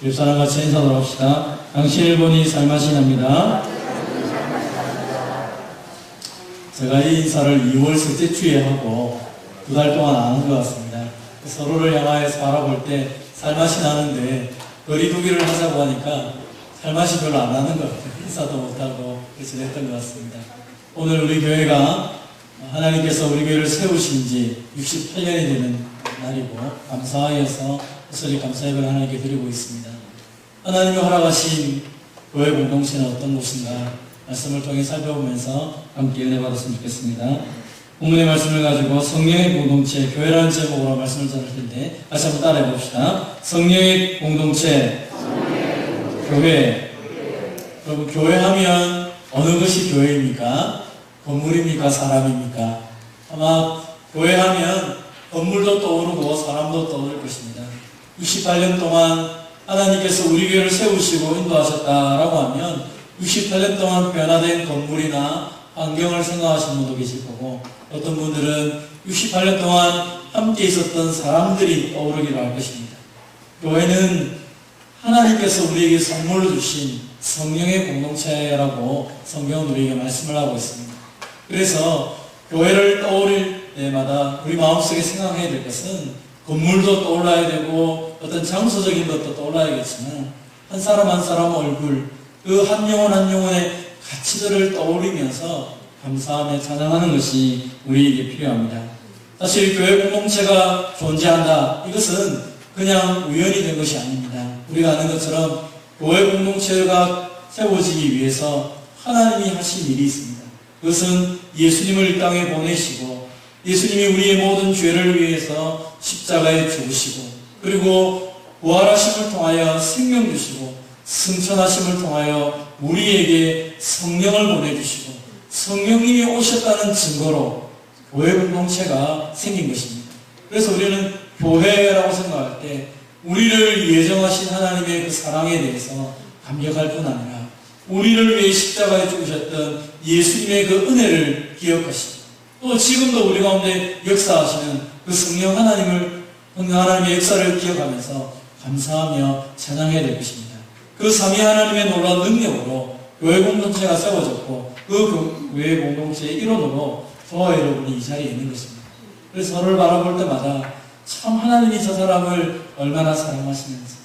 옆사람 같이 인사하도록 합시다. 당신을 보니 살맛이 납니다. 제가 이 인사를 2월 셋째 주에 하고 2달 동안 안 한 것 같습니다. 서로를 향하여서 바라볼 때 살맛이 나는데 거리두기를 하자고 하니까 살맛이 별로 안 나는 것 같아요. 인사도 못하고 그래서 됐던 것 같습니다. 오늘 우리 교회가 하나님께서 우리 교회를 세우신 지 68년이 되는 날이고 감사하여서 호소리 감사 예배를 하나님께 드리고 있습니다. 하나님이 허락하신 교회 공동체는 어떤 곳인가 말씀을 통해 살펴보면서 함께 은혜 받았으면 좋겠습니다. 본문의 말씀을 가지고 성령의 공동체, 교회라는 제목으로 말씀을 전할 텐데 다시 한번 따라해 봅시다. 성령의 공동체, 교회. 여러분, 교회하면 어느 것이 교회입니까? 건물입니까? 사람입니까? 아마 교회하면 건물도 떠오르고 사람도 떠오를 것입니다. 68년 동안 하나님께서 우리 교회를 세우시고 인도하셨다라고 하면 68년 동안 변화된 건물이나 환경을 생각하시는 분도 계실 거고, 어떤 분들은 68년 동안 함께 있었던 사람들이 떠오르기로 할 것입니다. 교회는 하나님께서 우리에게 선물로 주신 성령의 공동체라고 성경은 우리에게 말씀을 하고 있습니다. 그래서 교회를 떠올릴 때마다 우리 마음속에 생각해야 될 것은 건물도 떠올라야 되고 어떤 장소적인 것도 떠올라야겠지만 한 사람 한 사람 얼굴, 그 한 영혼 한 영혼의 가치들을 떠올리면서 감사하며 찬양하는 것이 우리에게 필요합니다. 사실 교회 공동체가 존재한다, 이것은 그냥 우연이 된 것이 아닙니다. 우리가 아는 것처럼 교회 공동체가 세워지기 위해서 하나님이 하신 일이 있습니다. 그것은 예수님을 이 땅에 보내시고 예수님이 우리의 모든 죄를 위해서 십자가에 죽으시고 그리고 부활하심을 통하여 생명 주시고 승천하심을 통하여 우리에게 성령을 보내주시고 성령님이 오셨다는 증거로 교회 공동체가 생긴 것입니다. 그래서 우리는 교회라고 생각할 때 우리를 예정하신 하나님의 그 사랑에 대해서 감격할 뿐 아니라 우리를 위해 십자가에 죽으셨던 예수님의 그 은혜를 기억하시고 또 지금도 우리 가운데 역사하시는 그 성령 하나님의 역사를 기억하면서 감사하며 찬양해야 될 것입니다. 그 삼위 하나님의 놀라운 능력으로 교회 공동체가 세워졌고 그 교회 공동체의 일원으로 저와 여러분이 이 자리에 있는 것입니다. 그래서 저를 바라볼 때마다 참 하나님이 저 사람을 얼마나 사랑하시면서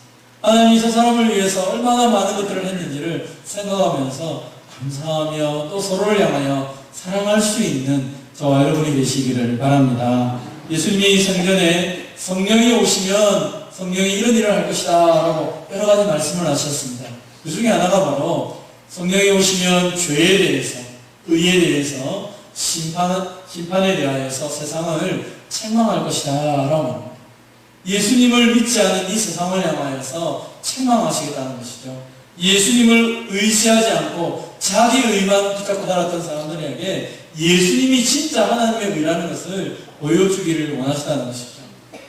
하나님이 저 사람을 위해서 얼마나 많은 것들을 했는지를 생각하면서 감사하며 또 서로를 향하여 사랑할 수 있는 저와 여러분이 되시기를 바랍니다. 예수님이 성전에 성령이 오시면 성령이 이런 일을 할 것이다 라고 여러 가지 말씀을 하셨습니다. 그 중에 하나가 바로 성령이 오시면 죄에 대해서, 의에 대해서, 심판에 대하여서 세상을 책망할 것이다 라고 합니다. 예수님을 믿지 않은 이 세상을 향하여서 책망하시겠다는 것이죠. 예수님을 의지하지 않고 자기 의만 붙잡고 살았던 사람들에게 예수님이 진짜 하나님의 의라는 것을 보여주기를 원하시다는 것이죠.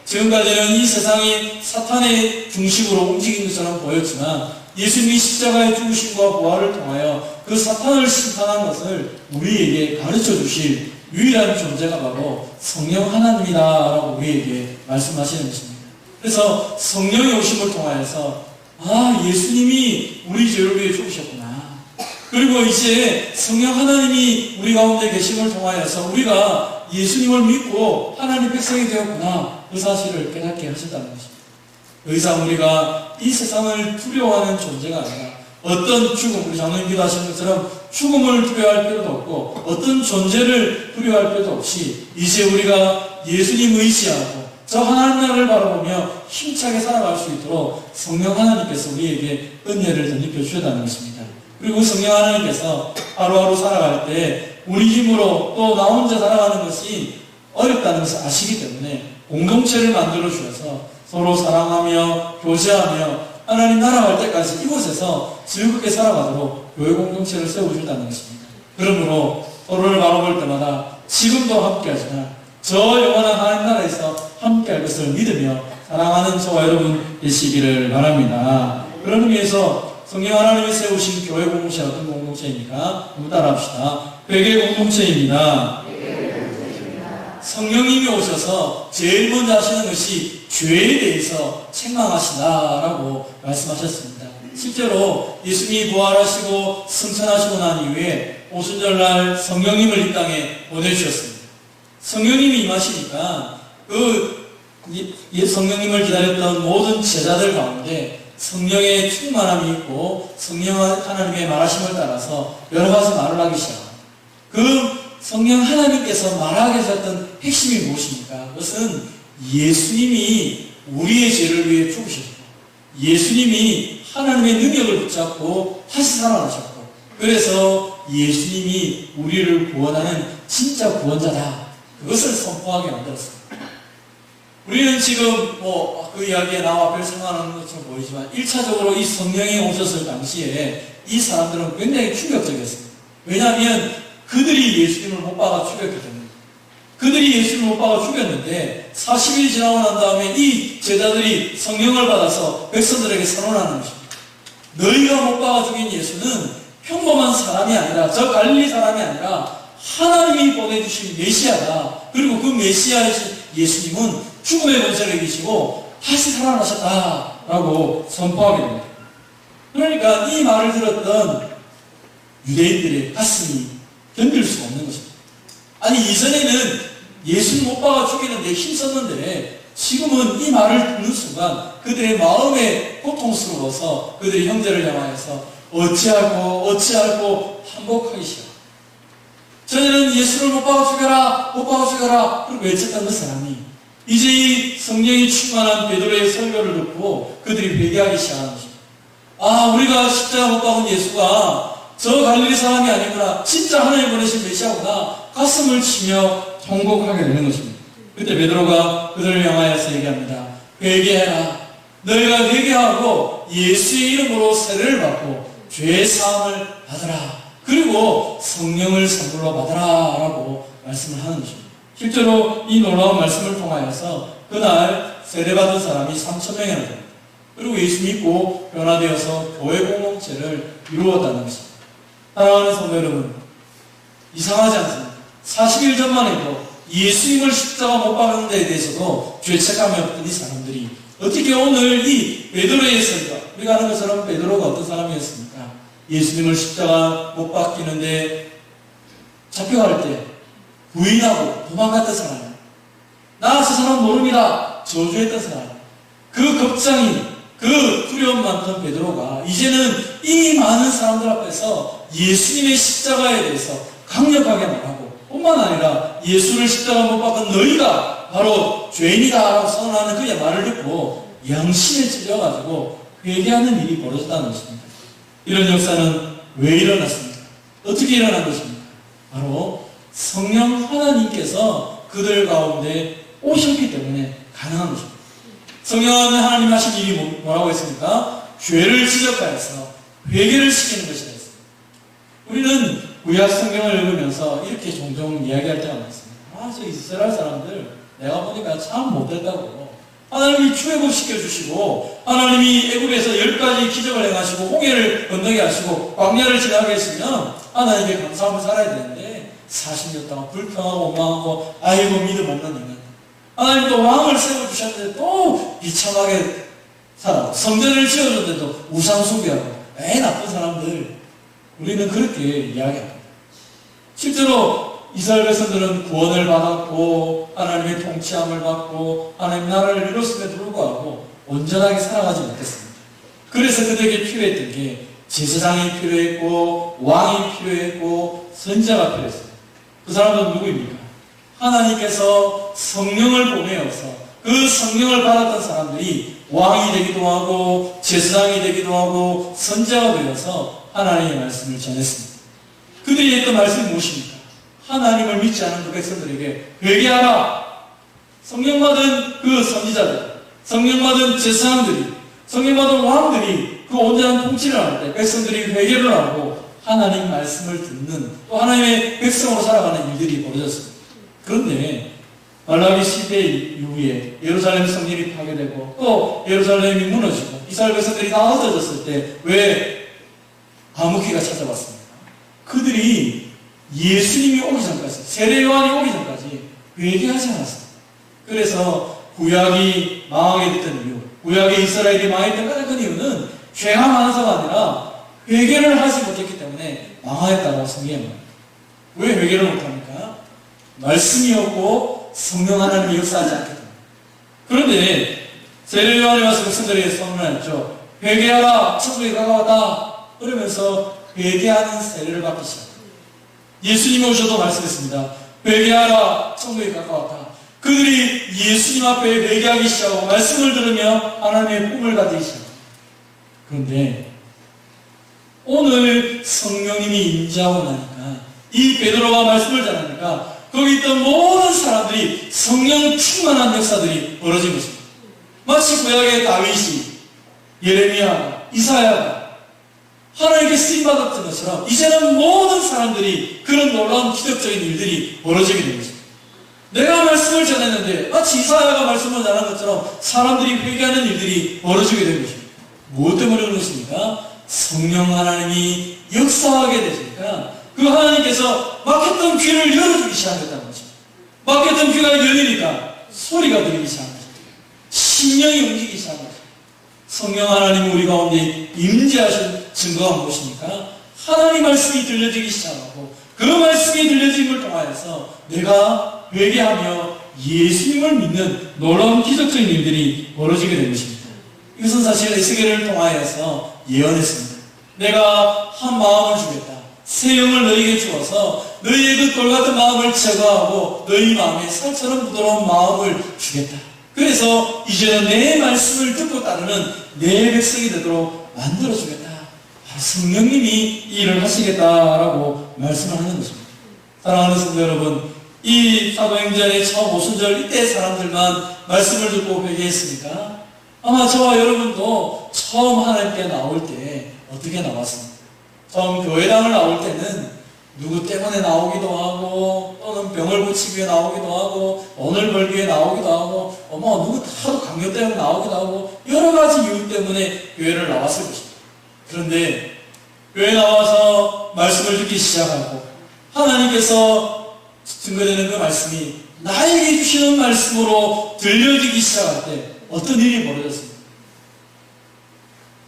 지금까지는 이 세상이 사탄의 중심으로 움직이는 것처럼 보였지만 예수님이 십자가의 죽으심과 부활을 통하여 그 사탄을 심판한 것을 우리에게 가르쳐 주실 유일한 존재가 바로 성령 하나님이다 라고 우리에게 말씀하시는 것입니다. 그래서 성령의 오심을 통하여서 예수님이 우리 죄를 위해 죽으셨구나, 그리고 이제 성령 하나님이 우리 가운데 계심을 통하여서 우리가 예수님을 믿고 하나님 백성이 되었구나, 그 사실을 깨닫게 하셨다는 것입니다. 더 이상 우리가 이 세상을 두려워하는 존재가 아니라 어떤 죽음, 우리 장로님 기도하시는 것처럼 죽음을 두려워할 필요도 없고 어떤 존재를 두려워할 필요도 없이 이제 우리가 예수님 의지하고 저 하나님 나라를 바라보며 힘차게 살아갈 수 있도록 성령 하나님께서 우리에게 은혜를 덧입혀 주셨다는 것입니다. 그리고 성령 하나님께서 하루하루 살아갈 때 우리 힘으로 또 나 혼자 살아가는 것이 어렵다는 것을 아시기 때문에 공동체를 만들어 주셔서 서로 사랑하며 교제하며 하나님 나라 갈 때까지 이곳에서 즐겁게 살아가도록 교회 공동체를 세워주셨다는 것입니다. 그러므로 서로를 바라볼 때마다 지금도 함께하지만 저 영원한 하나님 나라에서 함께할 것을 믿으며 사랑하는 저와 여러분 되시기를 바랍니다. 그런 의미에서 성령 하나님이 세우신 교회 공동체가 어떤 공동체입니까? 한번 따라합시다. 회개 공동체입니다. 성령님이 오셔서 제일 먼저 하시는 것이 죄에 대해서 책망하신다라고 말씀하셨습니다. 실제로 예수님이 부활하시고 승천하시고 난 이후에 오순절날 성령님을 이 땅에 보내주셨습니다. 성령님이 임하시니까 성령님을 기다렸던 모든 제자들 가운데 성령의 충만함이 있고 성령 하나님의 말하심을 따라서 여러 가지 말을 하기 시작합니다. 그 성령 하나님께서 말하게 하셨던 핵심이 무엇입니까? 그것은 예수님이 우리의 죄를 위해 죽으셨고 예수님이 하나님의 능력을 붙잡고 다시 살아나셨고 그래서 예수님이 우리를 구원하는 진짜 구원자다. 그것을 선포하게 만들었습니다. 우리는 지금 그 이야기에 나와 별 상관없는 것처럼 보이지만 1차적으로 이 성령이 오셨을 당시에 이 사람들은 굉장히 충격적이었습니다. 왜냐하면 그들이 예수님을 못 박아 죽였기 때문에 그들이 예수님을 못 박아 죽였는데 40일이 지나고 난 다음에 이 제자들이 성령을 받아서 백성들에게 선언하는 것입니다. 너희가 못 박아 죽인 예수는 평범한 사람이 아니라 저 갈릴리 사람이 아니라 하나님이 보내주신 메시아다. 그리고 그 메시아이신 예수님은 죽음의 권세를 이기시고 다시 살아나셨다라고 선포하게 됩니다. 그러니까 이 말을 들었던 유대인들의 가슴이 견딜 수가 없는 것입니다. 아니 이전에는 예수 못 박아 죽이는데 힘썼는데 지금은 이 말을 듣는 순간 그들의 마음에 고통스러워서 그들이 형제를 향하여서 어찌할꼬 한복하기 시작합니다. 전에는 예수를 못 박아 죽여라 그리고 외쳤던 그 사람이 이제 이 성령이 충만한 베드로의 설교를 듣고 그들이 회개하기 시작하는 것입니다. 우리가 십자가 못 박은 예수가 저 갈릴리 사람이 아니구나. 진짜 하나님 보내신 메시아구나. 가슴을 치며 통곡하게 되는 것입니다. 그때 베드로가 그들을 향하여서 얘기합니다. 회개해라. 너희가 회개하고 예수의 이름으로 세례를 받고 죄 사함을 받으라. 그리고 성령을 선물로 받으라 라고 말씀을 하는 것입니다. 실제로 이 놀라운 말씀을 통하여서 그날 세례받은 사람이 3,000명이나 됩니다. 그리고 예수 믿고 변화되어서 교회 공동체를 이루었다는 것입니다. 사랑하는 성도 여러분, 이상하지 않습니다. 40일 전만 해도 예수님을 십자가 못 박는 데에 대해서도 죄책감이 없던 이 사람들이 어떻게 오늘 이 베드로의 설교, 우리가 아는 것처럼 베드로가 어떤 사람이었습니까? 예수님을 십자가 못 박히는데 잡혀갈 때 부인하고 도망갔던 사람, 나 저 사람 모릅니다 저주했던 사람, 그 겁장이 그 두려움 많던 베드로가 이제는 이 많은 사람들 앞에서 예수님의 십자가에 대해서 강력하게 말하고 뿐만 아니라 예수를 십자가 못 박은 너희가 바로 죄인이다 라고 선언하는 그의 말을 듣고 양심에 찔려가지고 회개하는 일이 벌어졌다는 것입니다. 이런 역사는 왜 일어났습니까? 어떻게 일어난 것입니까? 바로 성령 하나님께서 그들 가운데 오셨기 때문에 가능한 것입니다. 성령은 하나님 하신 일이 뭐라고 했습니까? 죄를 지적하여서 회개를 시키는 것이라 했습니다. 우리는 구약 성경을 읽으면서 이렇게 종종 이야기할 때가 많습니다. 저 이스라엘 사람들 내가 보니까 참 못됐다고. 하나님이 출애굽시켜 주시고 하나님이 애굽에서 10가지 기적을 행하시고 홍해를 건너게 하시고 광야를 지나게 했으면 하나님께 감사하며 살아야 되는데 40년 동안 불평하고 원망하고 아이고 믿음 없는 인간. 하나님 또 왕을 세워주셨는데 또 비참하게 살아. 성전을 지어줬는데도 우상 숭배하고 나쁜 사람들. 우리는 그렇게 이야기합니다. 실제로 이스라엘 백성들은 구원을 받았고 하나님의 통치함을 받고 하나님 나라를 이뤘음에도 불구하고 온전하게 살아가지 못했습니다. 그래서 그들에게 필요했던 게 제사장이 필요했고 왕이 필요했고 선지자가 필요했습니다. 그 사람들은 누구입니까? 하나님께서 성령을 보내어서 그 성령을 받았던 사람들이 왕이 되기도 하고 제사장이 되기도 하고 선지자가 되어서 하나님의 말씀을 전했습니다. 그들이 했던 말씀이 무엇입니까? 하나님을 믿지 않은 그 백성들에게 회개하라. 성령 받은 그 선지자들, 성령 받은 제사장들이, 성령 받은 왕들이 그 온전한 통치를 할 때 백성들이 회개를 하고 하나님 말씀을 듣는 또 하나님의 백성으로 살아가는 일들이 벌어졌습니다. 그런데 말라기 시대 이후에 예루살렘 성전이 파괴되고 또 예루살렘이 무너지고 이스라엘 백성들이 다 흩어졌을 때 왜 암흑기가 찾아왔습니까? 그들이 예수님이 오기 전까지, 세례 요한이 오기 전까지 회개하지 않았습니다. 그래서 구약이 망하게 됐던 이유, 구약의 이스라엘이 망했던 가장 큰 이유는 죄가 많아서가 아니라 회개를 하지 못했기 때문에 망하였다고 성경에 말합니다. 왜 회개를 못합니까? 말씀이 없고 성령 하나님이 역사하지 않기 때문에. 그런데 세례 요한이 와서 백성들에게 선언했죠. 회개하라, 천국이 가까웠다. 그러면서 회개하는 세례를 받기 시작합니다. 예수님이 오셔도 말씀했습니다. 회개하라, 천국이 가까웠다. 그들이 예수님 앞에 회개하기 시작하고 말씀을 들으며 하나님의 꿈을 가지기 시작합니다. 그런데 오늘 성령님이 임재하고 나니까 이 베드로가 말씀을 전하니까 거기 있던 모든 사람들이 성령 충만한 역사들이 벌어진 것입니다. 마치 구약의 다윗이, 예레미야, 이사야가 하나님께 쓰임받았던 것처럼 이제는 모든 사람들이 그런 놀라운 기적적인 일들이 벌어지게 된 것입니다. 내가 말씀을 전했는데 마치 이사야가 말씀을 전한 것처럼 사람들이 회개하는 일들이 벌어지게 된 것입니다. 무엇 때문에 그런 것입니까? 성령 하나님이 역사하게 되시니까 그 하나님께서 막혔던 귀를 열어주기 시작했다는 것입니다. 막혔던 귀가 열리니까 소리가 들리기 시작한 것입니다. 심령이 움직이기 시작한 것입니다. 성령 하나님이 우리 가운데 임재하신 증거가 무엇입니까? 하나님 말씀이 들려지기 시작하고 그 말씀이 들려짐을 통하여서 내가 회개하며 예수님을 믿는 놀라운 기적적인 일들이 벌어지게 된 것입니다. 이것은 사실 에스겔을 통하여서 예언했습니다. 내가 한 마음을 주겠다. 새 영을 너희에게 주어서 너희의 그 돌같은 마음을 제거하고 너희 마음에 살처럼 부드러운 마음을 주겠다. 그래서 이제는 내 말씀을 듣고 따르는 내 백성이 되도록 만들어주겠다. 성령님이 이 일을 하시겠다라고 말씀을 하는 것입니다. 사랑하는 성도 여러분, 이 사도행전의 처음 5순절 이때 사람들만 말씀을 듣고 회개했습니까? 아마 저와 여러분도 처음 하나님께 나올 때 어떻게 나왔습니까? 처음 교회당을 나올 때는 누구 때문에 나오기도 하고 또는 병을 고치기 위해 나오기도 하고 돈을 벌기 위해 나오기도 하고 누구 다도 강요 때문에 나오기도 하고 여러 가지 이유 때문에 교회를 나왔을 것입니다. 그런데 교회 나와서 말씀을 듣기 시작하고 하나님께서 증거되는 그 말씀이 나에게 주시는 말씀으로 들려지기 시작할 때 어떤 일이 벌어졌습니까?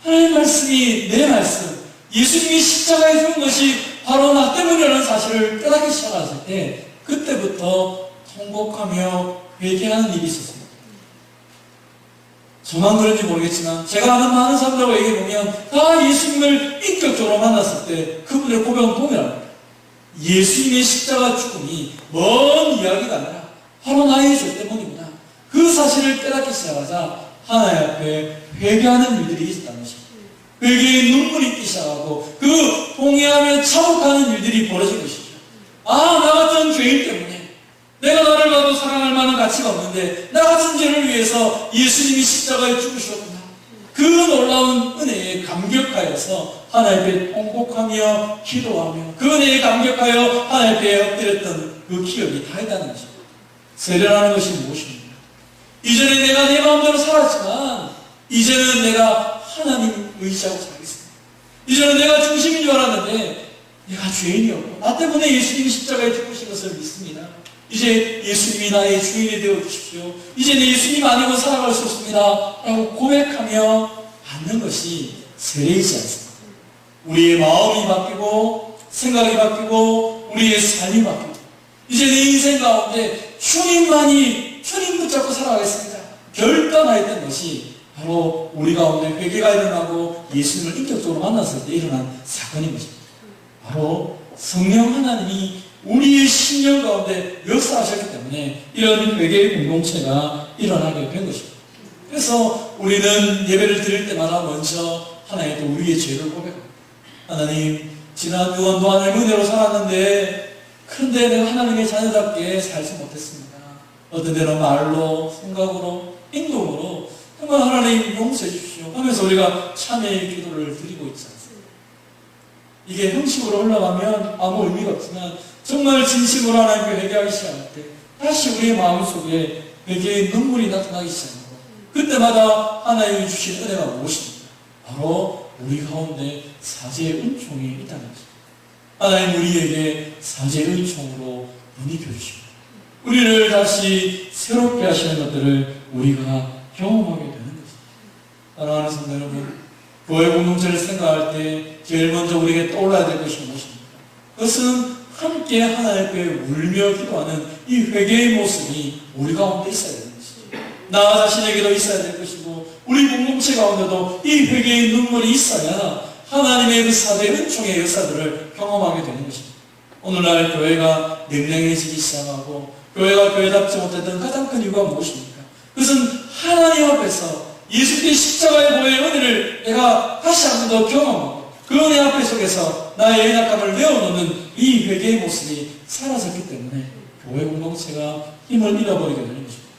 하나님 말씀이 내 말씀, 예수님이 십자가에 죽은 것이 바로 나 때문이라는 사실을 깨닫기 시작했을 때 그때부터 통곡하며 회개하는 일이 있었습니다. 저만 그런지 모르겠지만 제가 아는 많은 사람들하고 얘기해보면 다 예수님을 인격적으로 만났을 때 그분의 고백은 동일합니다. 예수님의 십자가 죽음이 먼 이야기가 아니라 바로 나의 죄 때문이구나. 그 사실을 깨닫기 시작하자 하나님 앞에 회개하는 일들이 있었다는 것입니다. 회개의 눈물이 있기 시작하고 그 동의하며 차복하는 일들이 벌어진 것이죠. 나 같은 죄인 때문에 내가 나를 봐도 사랑할 만한 가치가 없는데 나 같은 죄를 위해서 예수님이 십자가에 죽으셨구나. 그 놀라운 은혜에 감격하여서 하나님 앞에 통곡하며 기도하며 그 은혜에 감격하여 하나님 앞에 엎드렸던 그 기억이 다 있다는 것입니다. 세례라는 것이 무엇입니까? 이전에 내가 내 마음대로 살았지만 이제는 내가 하나님 의지하고 살겠습니다. 이제는 내가 중심인 줄 알았는데 내가 죄인이었고 나 때문에 예수님이 십자가에 죽으신 것을 믿습니다. 이제 예수님이 나의 주인이 되어 주십시오. 이제 내 예수님 아니고 살아갈 수 없습니다. 라고 고백하며 받는 것이 세례이지 않습니까? 우리의 마음이 바뀌고 생각이 바뀌고 우리의 삶이 바뀌고 이제 내 인생 가운데 주님만이 주님 붙잡고 살아가겠습니다. 결단하였던 것이 바로 우리 가운데 회개가 일어나고 예수님을 인격적으로 만났을 때 일어난 사건인 것입니다. 바로 성령 하나님이 우리의 심령 가운데 역사하셨기 때문에 이런 회개의 공동체가 일어나게 된 것입니다. 그래서 우리는 예배를 드릴 때마다 먼저 하나님께 우리의 죄를 고백합니다. 하나님, 지난 유언도 하나님의 은혜로 살았는데 그런데 내가 하나님의 자녀답게 살지 못했습니다. 어떤 때는 말로, 생각으로, 행동으로 정말 하나님 용서해 주십시오 하면서 우리가 참회의 기도를 드리고 있지 않습니까? 이게 형식으로 흘러가면 아무 의미가 없지만 정말 진심으로 하나님께 회개하기 시작할 때 다시 우리의 마음속에 회개의 눈물이 나타나기 시작합니다. 그때마다 하나님이 주신 은혜가 무엇입니까? 바로 우리 가운데 사죄의 은총이 있다는 것입니다. 하나님 우리에게 사죄의 은총으로 은혜 펴주십니다. 우리를 다시 새롭게 하시는 것들을 우리가 경험하게 되는 것입니다. 사랑하는 성도 여러분, 교회 공동체를 생각할 때 제일 먼저 우리에게 떠올라야 될 것이 무엇입니까? 그것은 함께 하나님께 울며 기도하는 이 회개의 모습이 우리 가운데 있어야 되는 것이죠. 나 자신에게도 있어야 될 것이고 우리 공동체 가운데도 이 회개의 눈물이 있어야 하나님의 그 사대 은총의 역사들을 경험하게 되는 것입니다. 오늘날 교회가 냉랭해지기 시작하고 교회가 교회답지 못했던 가장 큰 이유가 무엇입니까? 그것은 하나님 앞에서 예수님의 십자가의 보혈의 은혜를 내가 다시 한 번 더 경험하고 그 은혜 앞에 속에서 나의 연약함을 내어놓는 이 회개의 모습이 사라졌기 때문에 교회 공동체가 힘을 잃어버리게 되는 것입니다.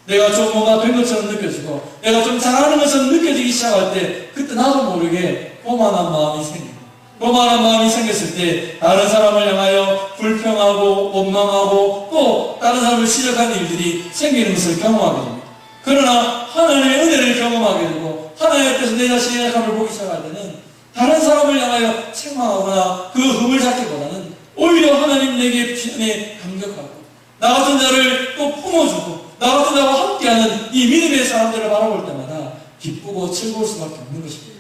내가 좀 뭔가 된 것처럼 느껴지고 내가 좀 잘하는 것처럼 느껴지기 시작할 때 그때 나도 모르게 오만한 마음이 생깁니다. 오만한 마음이 생겼을 때 다른 사람을 향하여 불평하고 원망하고 또 다른 사람을 시적하는 일들이 생기는 것을 경험하게 됩니다. 그러나 하나님의 은혜를 경험하게 되고 하나님 앞에서 내 자신의 약함을 보기 시작할 때는 다른 사람을 향하여 책망하거나 그 흠을 잡기보다는 오히려 하나님 내게 주신 은혜에 감격하고 나 같은 자를 또 품어주고 나 같은 자와 함께하는 이 믿음의 사람들을 바라볼 때마다 기쁘고 즐거울 수밖에 없는 것입니다.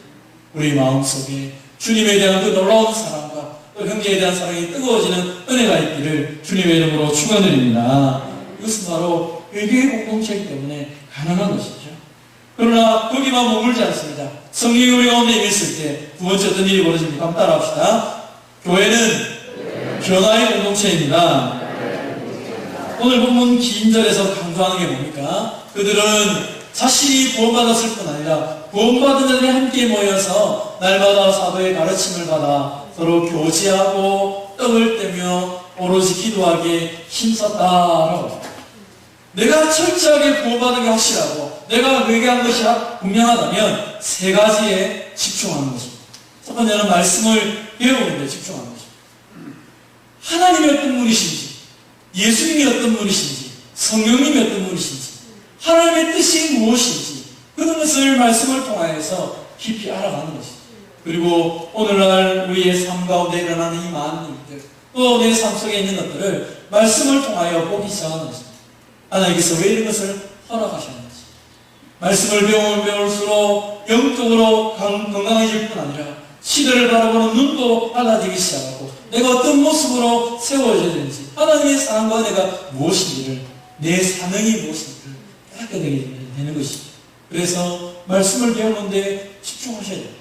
우리 마음속에 주님에 대한 그 놀라운 사랑과 또 형제에 대한 사랑이 뜨거워지는 은혜가 있기를 주님의 이름으로 축원드립니다. 이것은 바로 회개의 공동체이기 때문에 가능한 것이죠. 그러나 거기만 머물지 않습니다. 성령이 우리 가운데 임했을 때 두 번째 어떤 일이 벌어집니까? 한번 따라합시다. 교회는 변화의 공동체입니다. 오늘 본문 기인절에서 강조하는 게 뭡니까? 그들은 자신이 구원받았을 뿐 아니라 구원받은 자들이 함께 모여서 날마다 사도의 가르침을 받아 서로 교제하고 떡을 떼며 오로지 기도하기에 힘썼다라고 합니다. 내가 철저하게 구원받은 게 확실하고 내가 회개한 것이 분명하다면 세 가지에 집중하는 것입니다. 첫 번째는 말씀을 배우는 데 집중하는 것입니다. 하나님이 어떤 분이신지, 예수님이 어떤 분이신지, 성령님이 어떤 분이신지, 하나님의 뜻이 무엇인지 그런 것을 말씀을 통하여서 깊이 알아가는 것입니다. 그리고 오늘날 우리의 삶 가운데 일어나는 이 많은 일들 또 내 삶 속에 있는 것들을 말씀을 통하여 보기 시작하는 것입니다. 하나님께서 왜 이런 것을 허락하셨는지 말씀을 배우면 배울수록 영적으로 건강해질 뿐 아니라 시대를 바라보는 눈도 달라지기 시작하고 내가 어떤 모습으로 세워져야 되는지 하나님의 사랑과 은혜가 무엇인지를 내 사명이 무엇인지를 깨닫게 되는 것입니다. 그래서 말씀을 배우는데 집중하셔야 됩니다.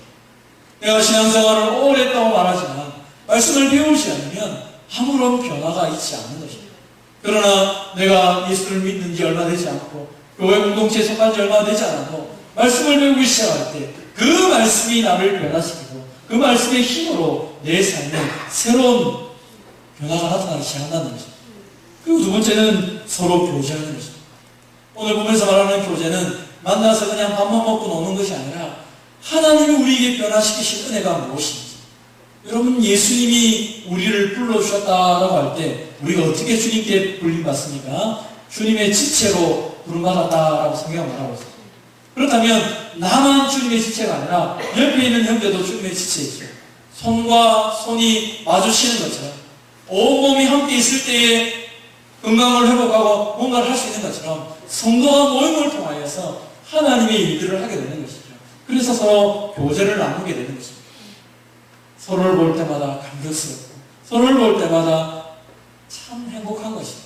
내가 신앙생활을 오래 했다고 말하지만 말씀을 배우지 않으면 아무런 변화가 있지 않는 것입니다. 그러나 내가 예수를 믿는 지 얼마 되지 않고 교회 공동체에 속한 지 얼마 되지 않아도 말씀을 배우기 시작할 때 그 말씀이 나를 변화시키고 그 말씀의 힘으로 내 삶에 새로운 변화가 나타나기 시작한다는 것입니다. 그리고 두 번째는 서로 교제하는 것입니다. 오늘 보면서 말하는 교제는 만나서 그냥 밥만 먹고 노는 것이 아니라 하나님이 우리에게 변화시키신 은혜가 무엇인지 여러분 예수님이 우리를 불러주셨다라고 할 때 우리가 어떻게 주님께 불림받습니까? 주님의 지체로 부름받았다라고 성경은 말하고 있습니다. 그렇다면 나만 주님의 지체가 아니라 옆에 있는 형제도 주님의 지체이죠. 손과 손이 마주치는 것처럼 온몸이 함께 있을 때에 건강을 회복하고 뭔가를 할 수 있는 것처럼 성도와 모임을 통하여서 하나님의 일들을 하게 되는 것이죠. 그래서 서로 교제를 나누게 되는 것입니다. 서로를 볼 때마다 감격스럽고 서로를 볼 때마다 참 행복한 것입니다.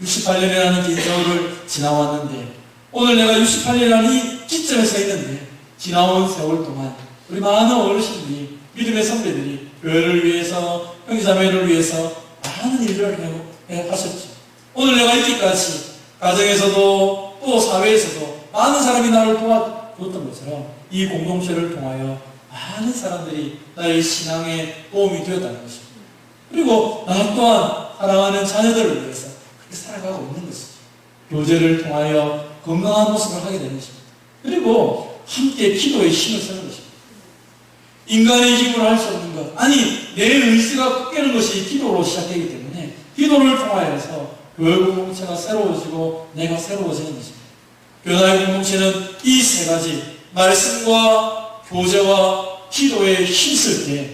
68년이라는 긴 세월을 지나왔는데 오늘 내가 68년이라는 이 기점에 서 있는데 지나온 세월 동안 우리 많은 어르신들이 믿음의 선배들이 교회를 위해서 형제자매를 위해서 많은 일을 하셨죠. 오늘 내가 있기까지 가정에서도 또 사회에서도 많은 사람이 나를 도와줬던 것처럼 이 공동체를 통하여 많은 사람들이 나의 신앙에 도움이 되었다는 것입니다. 그리고 나 또한 사랑하는 자녀들을 위해서 그렇게 살아가고 있는 것이죠. 교제를 통하여 건강한 모습을 하게 되는 것입니다. 그리고 함께 기도의 힘을 쓰는 것입니다. 인간의 힘으로 할 수 없는 것, 아니 내 의지가 꺾이는 것이 기도로 시작되기 때문에 기도를 통하여서 교회 공동체가 새로워지고 내가 새로워지는 것입니다. 변화의 공동체는 이 세 가지 말씀과 교제와 기도에 힘쓸 때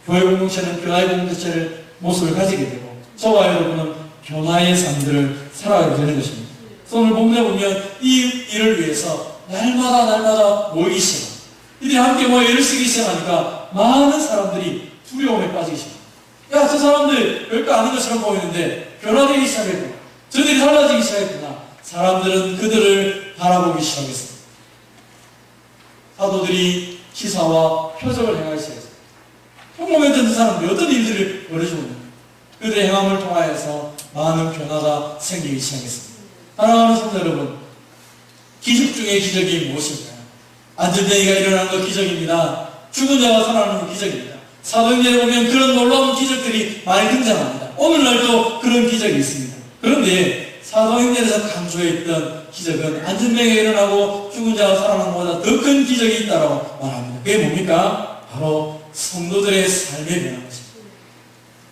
교회 공동체는 변화의 공동체를 모습을 가지게 되고 저와 여러분은 변화의 삶들을 살아가게 되는 것입니다. 오늘 본문에 보면 이 일을 위해서 날마다 모이기 시작합니다. 이들이 함께 모여 일을 쓰기 시작하니까 많은 사람들이 두려움에 빠지기 시작합니다. 야, 저 사람들 별거 아닌 것처럼 보이는데 변화되기 시작했구나. 저들이 달라지기 시작했구나. 사람들은 그들을 바라보기 시작했습니다. 사도들이 기사와 표적을 행하기 시작했습니다. 평범했던 그 사람들이 어떤 일들을 벌여주고 있는가. 그들의 행함을 통하여서 많은 변화가 생기기 시작했습니다. 사랑하는 성도 여러분, 기적 중에 기적이 무엇일까요? 안전뱅이가 일어나는 것 기적입니다. 죽은 자가 살아나는 것 기적입니다. 사도행전에 보면 그런 놀라운 기적들이 많이 등장합니다. 오늘날도 그런 기적이 있습니다. 그런데 사도행전에서 강조했던 기적은 안전뱅이가 일어나고 죽은 자가 살아나는 것보다 더 큰 기적이 있다고 말합니다. 그게 뭡니까? 바로 성도들의 삶의 변화인 것입니다.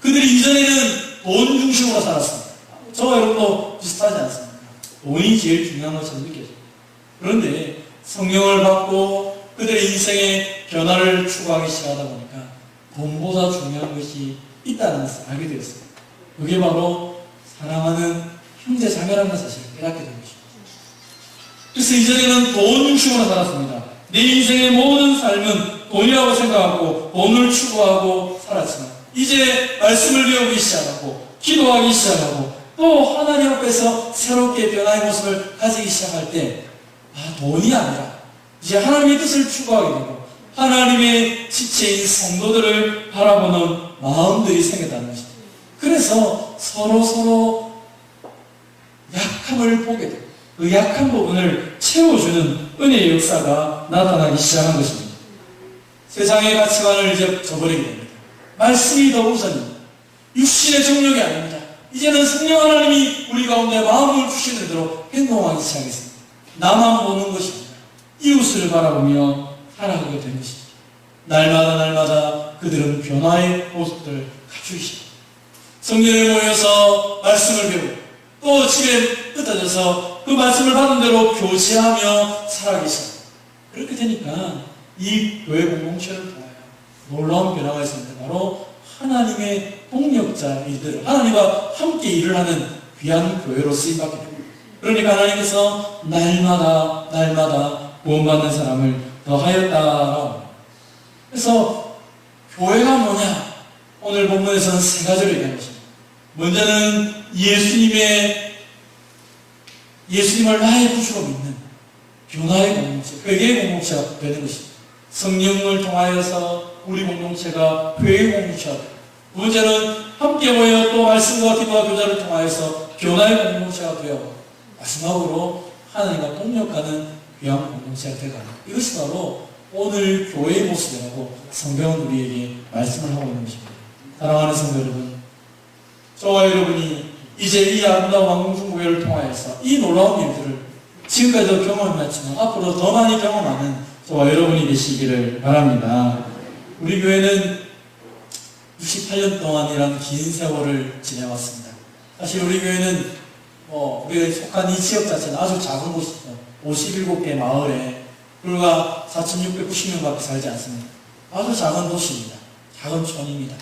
그들이 이전에는 돈 중심으로 살았습니다. 저와 여러분도 비슷하지 않습니까? 돈이 제일 중요한 것처럼 느껴져요. 그런데 성령을 받고 그들의 인생의 변화를 추구하기 시작하다 보니까 돈보다 중요한 것이 있다는 것을 알게 되었습니다. 그게 바로 사랑하는 형제 자매라는 사실을 깨닫게 된 것입니다. 그래서 이전에는 돈 중심으로 살았습니다. 내 인생의 모든 삶은 돈이라고 생각하고 돈을 추구하고 살았지만 이제 말씀을 배우기 시작하고 기도하기 시작하고 또 하나님 앞에서 새롭게 변화의 모습을 가지기 시작할 때 돈이 아니라 이제 하나님의 뜻을 추구하게 되고 하나님의 지체인 성도들을 바라보는 마음들이 생겼다는 것입니다. 그래서 서로 약함을 보게 되고 그 약한 부분을 채워주는 은혜의 역사가 나타나기 시작한 것입니다. 세상의 가치관을 이제 저버리게 됩니다. 말씀이 더 우선입니다. 육신의 정력이 아닙니다. 이제는 성령 하나님이 우리 가운데 마음을 주시는 대로 행동하기 시작했습니다. 나만 보는 것입니다. 이웃을 바라보며 살아가게 된 것입니다. 날마다 그들은 변화의 모습들을 갖추기 시작합니다. 성령에 모여서 말씀을 배우고 또 집에 흩어져서 그 말씀을 받은 대로 교제하며 살아가기 시작합니다. 그렇게 되니까 이 교회 공동체를 통하여 놀라운 변화가 있습니다. 바로 하나님의 동력자이들, 하나님과 함께 일을 하는 귀한 교회로 쓰임받게 됩니다. 그러니까 하나님께서 날마다 구원받는 사람을 더하였다라고. 그래서 교회가 뭐냐? 오늘 본문에서는 세 가지를 얘기하는 것입니다. 먼저는 예수님을 나의 구주로 믿는 변화의 공동체, 회개의 공동체가 되는 것입니다. 성령을 통하여서 우리 공동체가 회개의 공동체가 됩니다. 두 번째는 함께 모여 또 말씀과 기도와 교제를 통하여서 변화의 공동체가 되어 마지막으로 하나님과 동력하는 귀한 공동체가 되어가는 이것이 바로 오늘 교회의 모습이라고 성경은 우리에게 말씀을 하고 있는 것입니다. 사랑하는 성도 여러분, 저와 여러분이 이제 이 아름다운 왕궁중교회를 통하여서 이 놀라운 일들을 지금까지도 경험했지만 앞으로 더 많이 경험하는 저와 여러분이 되시기를 바랍니다. 우리 교회는 68년 동안이라는 긴 세월을 지내왔습니다. 사실 우리 교회는 우리가 속한 이 지역 자체는 아주 작은 곳이죠. 57개 마을에 불과 4,690명밖에 살지 않습니다. 아주 작은 도시입니다. 작은 촌입니다.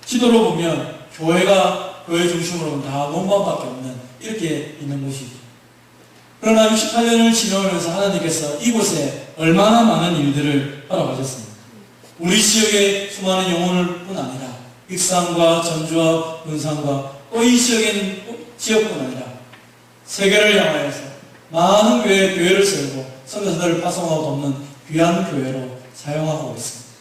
지도로 보면 교회가 교회 중심으로 다 논밭밖에 없는 이렇게 있는 곳이죠. 그러나 68년을 지나면서 하나님께서 이곳에 얼마나 많은 일들을 허락하셨습니다. 우리 지역의 수많은 영혼을 뿐 아니라 익산과 전주와 군산과 또 이 지역뿐 아니라 세계를 향하여서 많은 교회를 세우고 선교사들을 파송하고 돕는 귀한 교회로 사용하고 있습니다.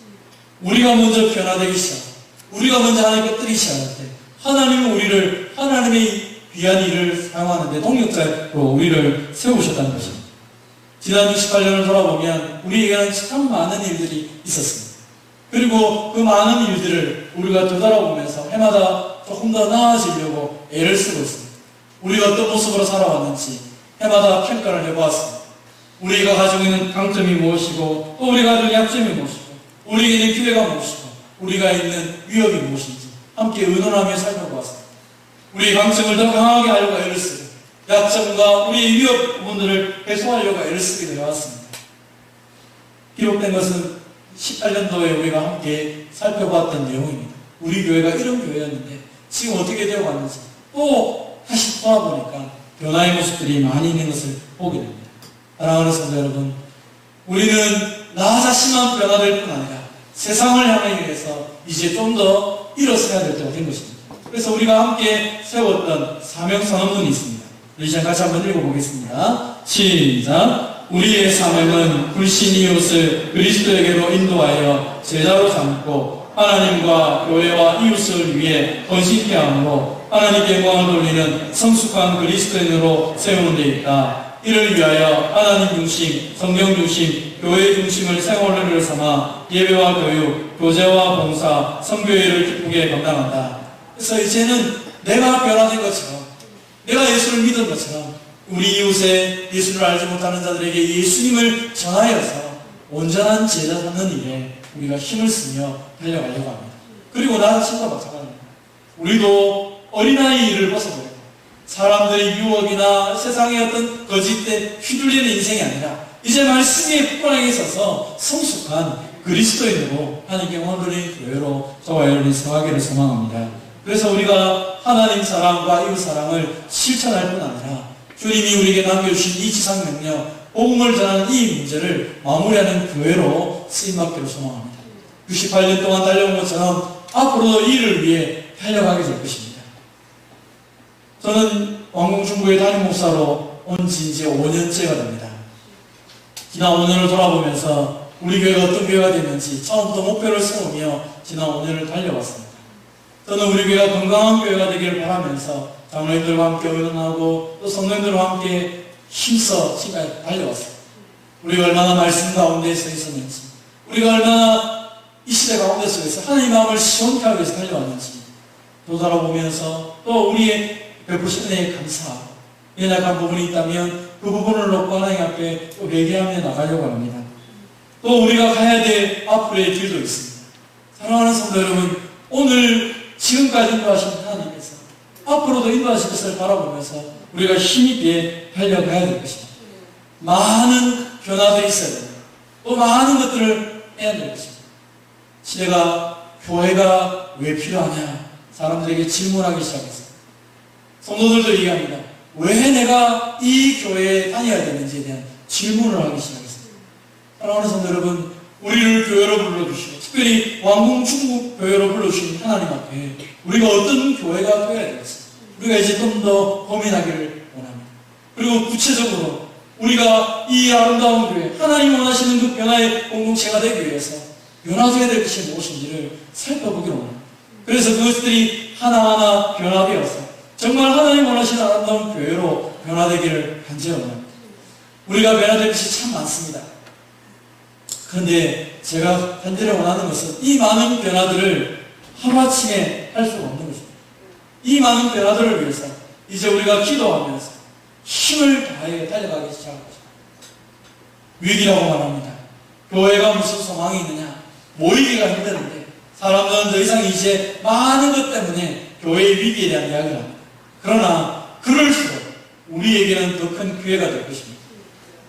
우리가 먼저 변화되기 시작하고 우리가 먼저 하나님 것들이 시작할 때 하나님은 우리를 하나님의 귀한 일을 사용하는데 동력자로 우리를 세우셨다는 것입니다. 지난 68년을 돌아보면 우리에게는 참 많은 일들이 있었습니다. 그리고 그 많은 일들을 우리가 되돌아보면서 해마다 조금 더 나아지려고 애를 쓰고 있습니다. 우리가 어떤 모습으로 살아왔는지 해마다 평가를 해보았습니다. 우리가 가지고 있는 강점이 무엇이고 또 우리가 가지고 있는 약점이 무엇이고 우리에게 있는 기회가 무엇이고 우리가 있는 위협이 무엇인지 함께 의논하며 살펴보았습니다. 우리의 강점을 더 강하게 하려고 애를 쓰고 약점과 우리의 위협 부분들을 해소하려고 애를 쓰게 되어왔습니다. 기록된 것은 18년도에 우리가 함께 살펴봤던 내용입니다. 우리 교회가 이런 교회였는데 지금 어떻게 되어갔는지 또 다시 돌아보니까 변화의 모습들이 많이 있는 것을 보게 됩니다. 사랑하는 성도 여러분, 우리는 나 자신만 변화될 뿐 아니라 세상을 향하기 위해서 이제 좀 더 일어서야 될 때가 된 것입니다. 그래서 우리가 함께 세웠던 사명선언문이 있습니다. 이 시간 같이 한번 읽어보겠습니다. 시작! 우리의 사명은 불신 이웃을 그리스도에게로 인도하여 제자로 삼고 하나님과 교회와 이웃을 위해 헌신케 함으로 하나님께 영광을 돌리는 성숙한 그리스도인으로 세우는 데 있다. 이를 위하여 하나님 중심, 성경 중심, 교회 중심을 생활을 삼아 예배와 교육, 교제와 봉사, 선교회를 기쁘게 감당한다. 그래서 이제는 내가 변화된 것처럼, 내가 예수를 믿은 것처럼 우리 이웃에 예수를 알지 못하는 자들에게 예수님을 전하여서 온전한 제자 삼는 일에 우리가 힘을 쓰며 달려가려고 합니다. 그리고 나 자신도 마찬가지입니다. 우리도 어린아이 일을 벗어버리고 사람들의 유혹이나 세상의 어떤 거짓에 휘둘리는 인생이 아니라 이제 말씀에 굳건하게 있어서 성숙한 그리스도인으로 하나님께 영광을 돌리는 교회로 저와 여러분이 서가기를 소망합니다. 그래서 우리가 하나님 사랑과 이웃 사랑을 실천할 뿐 아니라 주님이 우리에게 남겨주신 이 지상 명령, 복음을 전하는 이 문제를 마무리하는 교회로 쓰임받기를 소망합니다. 68년 동안 달려온 것처럼 앞으로도 이 일을 위해 달려가게 될 것입니다. 저는 왕궁중부의 담임 목사로 온 지 이제 5년째가 됩니다. 지난 5년을 돌아보면서 우리 교회가 어떤 교회가 됐는지 처음부터 목표를 세우며 지난 5년을 달려왔습니다. 저는 우리 교회가 건강한 교회가 되기를 바라면서 장로님들과 함께 의논하고 또 성도님들과 함께 힘써 지금까지 달려왔습니다. 우리가 얼마나 말씀 가운데 서 있었는지, 우리가 얼마나 이 시대 가운데 속에서 하나님의 마음을 시원케 하기 위해서 달려왔는지 되돌아보면서 또 우리의 베푸신 은혜에 감사하고 연약한 부분이 있다면 그 부분을 놓고 하나님 앞에 또 회개하며 나가려고 합니다. 또 우리가 가야 될 앞으로의 길도 있습니다. 사랑하는 성도 여러분, 오늘 지금까지 인도하신 하나님께서 앞으로도 인도하실 것을 바라보면서 우리가 힘있게 달려가야 될 것입니다. 많은 변화들이 있어야 됩니다. 또 많은 것들을 해야 될 것입니다. 시대가 교회가 왜 필요하냐 사람들에게 질문하기 시작했습니다. 성도들도 얘기합니다. 왜 내가 이 교회에 다녀야 되는지에 대한 질문을 하기 시작했습니다. 사랑하는 성도 여러분, 우리를 교회로 불러주시고 특별히 왕궁 중국 교회로 불러주신 하나님 앞에 우리가 어떤 교회가 되어야 되겠습니까? 우리가 이제 좀 더 고민하기를 원합니다. 그리고 구체적으로 우리가 이 아름다운 교회, 하나님 원하시는 그 변화의 공동체가 되기 위해서 변화되어야 될 것이 무엇인지를 살펴보기로 합니다. 그래서 그것들이 하나하나 변화되어서 정말 하나님 원하시는 아름다운 교회로 변화되기를 간절히 원합니다. 우리가 변화될 것이 참 많습니다. 그런데 제가 간절히 원하는 것은 이 많은 변화들을 하루아침에 할 수가 없는 것입니다. 이 많은 변화들을 위해서 이제 우리가 기도하면서 힘을 다해 달려가기 시작할 것입니다. 위기라고 말합니다. 교회가 무슨 소망이 있느냐, 모이기가 힘드는데 사람들은 더 이상 이제 많은 것 때문에 교회의 위기에 대한 이야기를 합니다. 그러나 그럴수록 우리에게는 더 큰 기회가 될 것입니다.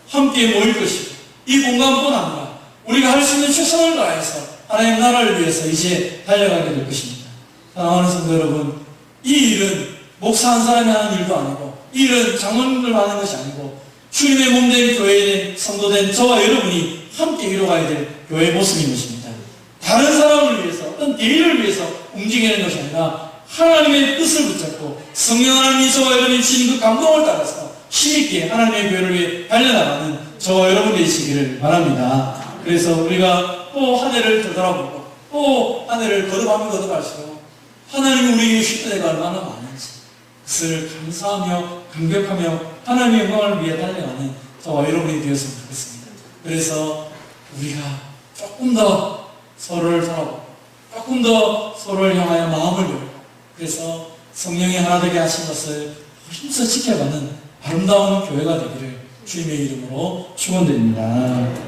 함께 모일 것이고 이 공간뿐 아니라 우리가 할 수 있는 최선을 다해서 하나님 나라를 위해서 이제 달려가게 될 것입니다. 사랑하는 성도 여러분, 이 일은 목사 한 사람이 하는 일도 아니고 이 일은 장로님들만 하는 것이 아니고 주님의 몸된 교회된 성도된 저와 여러분이 함께 이루어가야 될 교회의 모습인 것입니다. 다른 사람을 위해서 어떤 대의를 위해서 움직이는 것이 아니라 하나님의 뜻을 붙잡고 성령 하나님이 저와 여러분이 주신 그 감동을 따라서 힘있게 하나님의 교회를 위해 달려나가는 저와 여러분 되시기를 바랍니다. 그래서 우리가 또 한 해를 되돌아보고 또 한 해를 거듭하면 거듭할수록 하나님이 우리에게 주신 은혜가 얼마나 많은지 그것을 감사하며 감격하며 하나님의 영광을 위해 달려가는 저와 여러분이 되었으면 좋겠습니다. 그래서 우리가 조금 더 서로를 살아보고 조금 더 서로를 향하여 마음을 열고 그래서 성령이 하나 되게 하신 것을 힘써 지켜가는 아름다운 교회가 되기를 주님의 이름으로 축원드립니다.